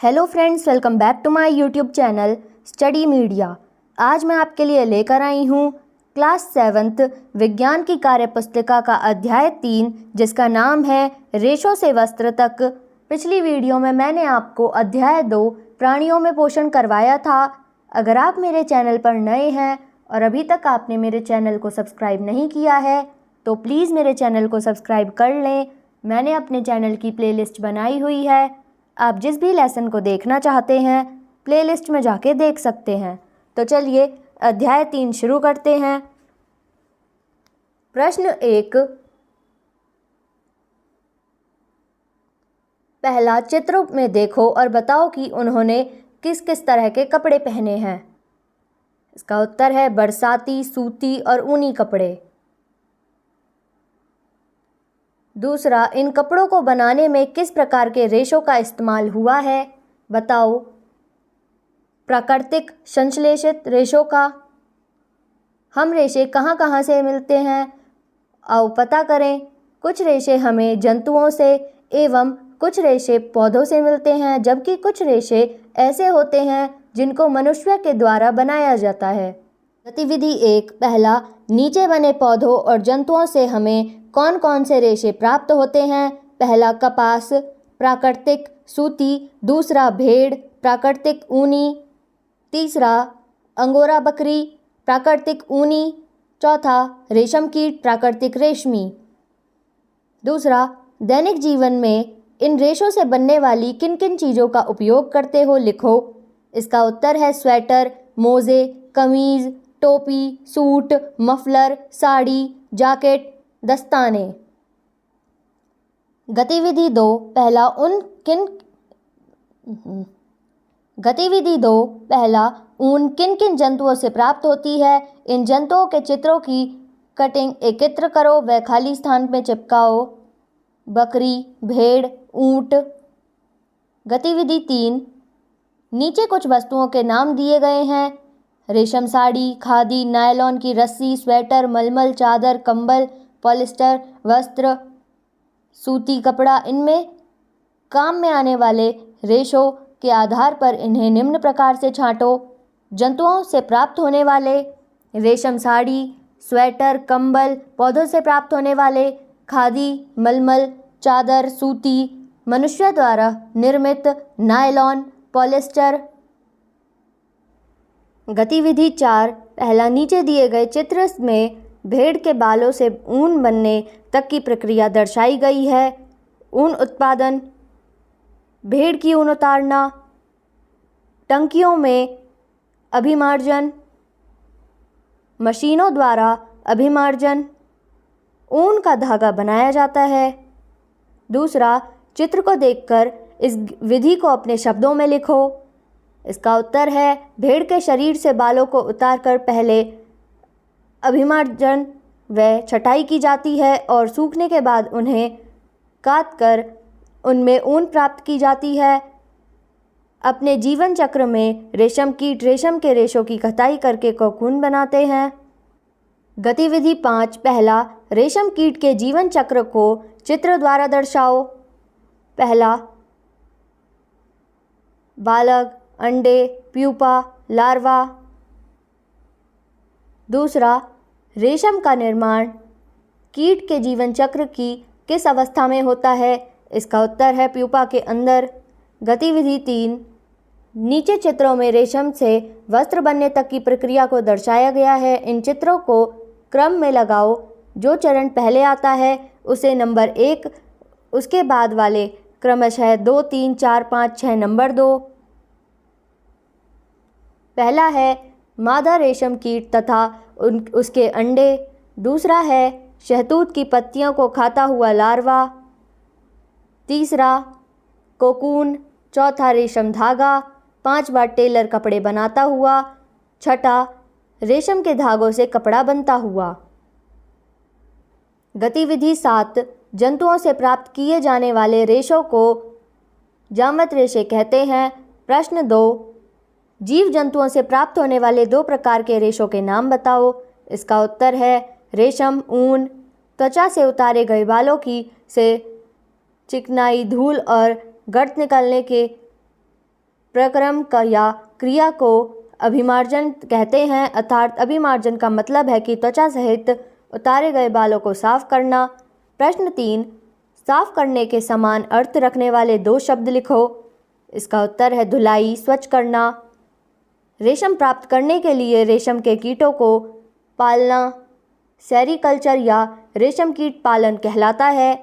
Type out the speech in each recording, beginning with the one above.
Hello friends, welcome back to my YouTube channel Study Media. आज मैं आपके लिए लेकर आई हूँ क्लास 7th विज्ञान की कार्यपुस्तिका का अध्याय 3, जिसका नाम है रेशों से वस्त्र तक। पिछली वीडियो में मैंने आपको अध्याय 2 प्राणियों में पोषण करवाया था। अगर आप मेरे चैनल पर नए हैं और अभी तक आपने मेरे चैनल को सब्सक्राइब नहीं किया है तो प्लीज़ मेरे चैनल को सब्सक्राइब कर लें। मैंने अपने चैनल की प्लेलिस्ट बनाई हुई है। आप जिस भी लेसन को देखना चाहते हैं प्लेलिस्ट में जाके देख सकते हैं। तो चलिए अध्याय 3 शुरू करते हैं। प्रश्न 1, पहला, चित्र में देखो और बताओ कि उन्होंने किस किस तरह के कपड़े पहने हैं। इसका उत्तर है बरसाती, सूती और ऊनी कपड़े। दूसरा, इन कपड़ों को बनाने में किस प्रकार के रेशों का इस्तेमाल हुआ है, बताओ। प्राकृतिक संश्लेषित रेशों का। हम रेशे कहाँ कहाँ से मिलते हैं, आओ पता करें। कुछ रेशे हमें जंतुओं से एवं कुछ रेशे पौधों से मिलते हैं, जबकि कुछ रेशे ऐसे होते हैं जिनको मनुष्य के द्वारा बनाया जाता है। गतिविधि 1, पहला, नीचे बने पौधों और जंतुओं से हमें कौन कौन से रेशे प्राप्त होते हैं। पहला, कपास प्राकृतिक सूती। दूसरा, भेड़ प्राकृतिक ऊनी। तीसरा, अंगोरा बकरी प्राकृतिक ऊनी। चौथा, रेशम कीट प्राकृतिक रेशमी। दूसरा, दैनिक जीवन में इन रेशों से बनने वाली किन किन चीज़ों का उपयोग करते हो, लिखो। इसका उत्तर है स्वेटर, मोजे, कमीज, टोपी, सूट, मफलर, साड़ी, जैकेट, दस्ताने। गतिविधि 2, पहला, ऊन किन किन जंतुओं से प्राप्त होती है। इन जंतुओं के चित्रों की कटिंग एकत्र करो व खाली स्थान में चिपकाओ। बकरी, भेड़, ऊंट। गतिविधि 3, नीचे कुछ वस्तुओं के नाम दिए गए हैं। रेशम साड़ी, खादी, नायलॉन की रस्सी, स्वेटर, मलमल, चादर, कंबल, पॉलिस्टर वस्त्र, सूती कपड़ा। इनमें काम में आने वाले रेशों के आधार पर इन्हें निम्न प्रकार से छांटो। जंतुओं से प्राप्त होने वाले रेशम साड़ी, स्वेटर, कंबल। पौधों से प्राप्त होने वाले खादी, मलमल, चादर, सूती। मनुष्य द्वारा निर्मित नायलॉन, पॉलिस्टर। गतिविधि 4, पहला, नीचे दिए गए चित्र में भेड़ के बालों से ऊन बनने तक की प्रक्रिया दर्शाई गई है। ऊन उत्पादन, भेड़ की ऊन उतारना, टंकियों में अभिमार्जन, मशीनों द्वारा अभिमार्जन, ऊन का धागा बनाया जाता है। दूसरा, चित्र को देखकर इस विधि को अपने शब्दों में लिखो। इसका उत्तर है भेड़ के शरीर से बालों को उतारकर पहले अभिमार्जन व छटाई की जाती है और सूखने के बाद उन्हें काटकर उनमें ऊन प्राप्त की जाती है। अपने जीवन चक्र में रेशम कीट रेशम के रेशों की कताई करके कोकून बनाते हैं। गतिविधि 5, पहला, रेशम कीट के जीवन चक्र को चित्र द्वारा दर्शाओ। पहला, बालक, अंडे, प्यूपा, लार्वा। दूसरा, रेशम का निर्माण कीट के जीवन चक्र की किस अवस्था में होता है। इसका उत्तर है प्यूपा के अंदर। गतिविधि 3, नीचे चित्रों में रेशम से वस्त्र बनने तक की प्रक्रिया को दर्शाया गया है। इन चित्रों को क्रम में लगाओ। जो चरण पहले आता है उसे नंबर 1, उसके बाद वाले क्रमशः 2, 3, 4, 5, 6 नंबर दो। पहला है मादा रेशम कीट तथा उसके अंडे। दूसरा है शहतूत की पत्तियों को खाता हुआ लार्वा। तीसरा, कोकून। चौथा, रेशम धागा। 5वां, टेलर कपड़े बनाता हुआ। छठा, रेशम के धागों से कपड़ा बनता हुआ। गतिविधि 7, जंतुओं से प्राप्त किए जाने वाले रेशों को जामवत रेशे कहते हैं। प्रश्न 2, जीव जंतुओं से प्राप्त होने वाले 2 प्रकार के रेशों के नाम बताओ। इसका उत्तर है रेशम, ऊन। त्वचा से उतारे गए बालों की से चिकनाई, धूल और गर्द निकलने के प्रक्रम का या क्रिया को अभिमार्जन कहते हैं, अर्थात अभिमार्जन का मतलब है कि त्वचा सहित उतारे गए बालों को साफ करना। प्रश्न 3, साफ करने के समान अर्थ रखने वाले 2 शब्द लिखो। इसका उत्तर है धुलाई, स्वच्छ करना। रेशम प्राप्त करने के लिए रेशम के कीटों को पालना सेरीकल्चर या रेशम कीट पालन कहलाता है।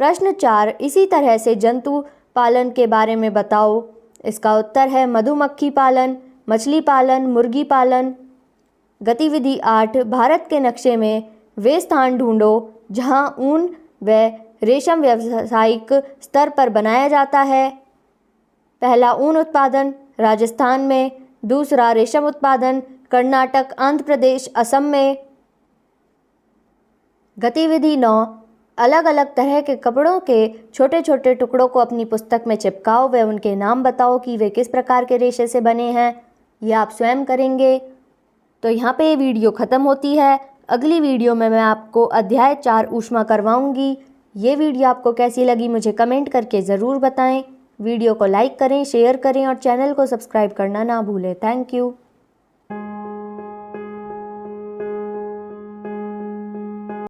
प्रश्न 4, इसी तरह से जंतु पालन के बारे में बताओ। इसका उत्तर है मधुमक्खी पालन, मछली पालन, मुर्गी पालन। गतिविधि 8, भारत के नक्शे में वे स्थान ढूंढो जहां ऊन व रेशम व्यावसायिक स्तर पर बनाया जाता है। पहला, ऊन उत्पादन राजस्थान में। दूसरा, रेशम उत्पादन कर्नाटक, आंध्र प्रदेश, असम में। गतिविधि 9, अलग अलग तरह के कपड़ों के छोटे छोटे टुकड़ों को अपनी पुस्तक में चिपकाओ व उनके नाम बताओ कि वे किस प्रकार के रेशे से बने हैं। ये आप स्वयं करेंगे। तो यहाँ पे ये वीडियो ख़त्म होती है। अगली वीडियो में मैं आपको अध्याय 4 ऊष्मा करवाऊँगी। ये वीडियो आपको कैसी लगी मुझे कमेंट करके ज़रूर बताएं। वीडियो को लाइक करें, शेयर करें और चैनल को सब्सक्राइब करना ना भूलें। Thank you.